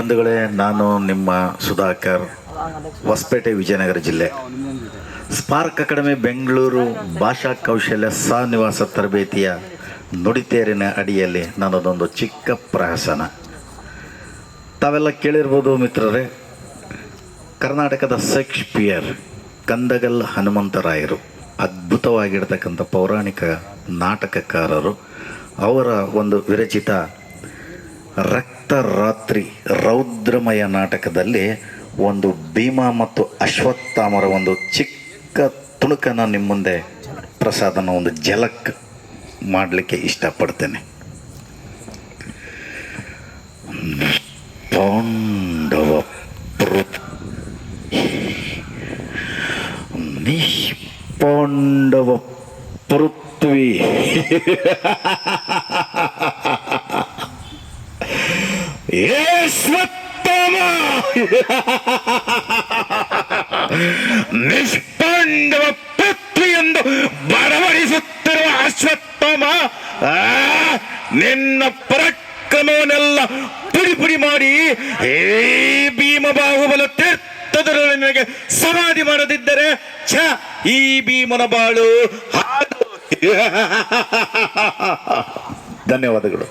ಬಂಧುಗಳೇ, ನಾನು ನಿಮ್ಮ ಸುಧಾಕರ್, ಹೊಸಪೇಟೆ, ವಿಜಯನಗರ ಜಿಲ್ಲೆ. ಸ್ಪಾರ್ಕ್ ಅಕಾಡೆಮಿ ಬೆಂಗಳೂರು ಭಾಷಾ ಕೌಶಲ್ಯ ಸಹನಿವಾಸ ತರಬೇತಿಯ ನುಡಿತೇರಿನ ಅಡಿಯಲ್ಲಿ ನನ್ನದೊಂದು ಚಿಕ್ಕ ಪ್ರಹಸನ. ತಾವೆಲ್ಲ ಕೇಳಿರ್ಬೋದು ಮಿತ್ರರೇ, ಕರ್ನಾಟಕದ ಶೇಕ್ಸ್ಪಿಯರ್ ಕಂದಗಲ್ ಹನುಮಂತರಾಯರು ಅದ್ಭುತವಾಗಿರ್ತಕ್ಕಂಥ ಪೌರಾಣಿಕ ನಾಟಕಕಾರರು. ಅವರ ಒಂದು ವಿರಚಿತ ರಕ್ತರಾತ್ರಿ ರೌದ್ರಮಯ ನಾಟಕದಲ್ಲಿ ಒಂದು ಭೀಮ ಮತ್ತು ಅಶ್ವತ್ಥಾಮರ ಒಂದು ಚಿಕ್ಕ ತುಣುಕನ್ನು ನಿಮ್ಮ ಮುಂದೆ ಪ್ರಸಾದನ ಒಂದು ಝಲಕ್ ಮಾಡಲಿಕ್ಕೆ ಇಷ್ಟಪಡ್ತೇನೆ. ಪಾಂಡವ ನಿಷ್ಪಾಂಡವ ಪೃಥ್ವಿ ಅಶ್ವತ್ಥಾಮ ನಿಷ್ಪಾಂಡವ ಪೃಥ್ವಿ ಎಂದು ಬಡವಡಿಸುತ್ತಿರುವ ಅಶ್ವತ್ಥಾಮ, ನಿನ್ನ ಪರಾಕ್ರಮವನ್ನೆಲ್ಲ ಪುಡಿ ಪುಡಿ ಮಾಡಿ ಹೇ ಭೀಮ ಬಾಹುಬಲ ತೀರ್ಥದಲ್ಲಿ ನಿನಗೆ ಸಮಾಧಿ ಮಾಡದಿದ್ದರೆ ಈ ಭೀಮನ ಬಾಳು ಹಾಡು. ಧನ್ಯವಾದಗಳು.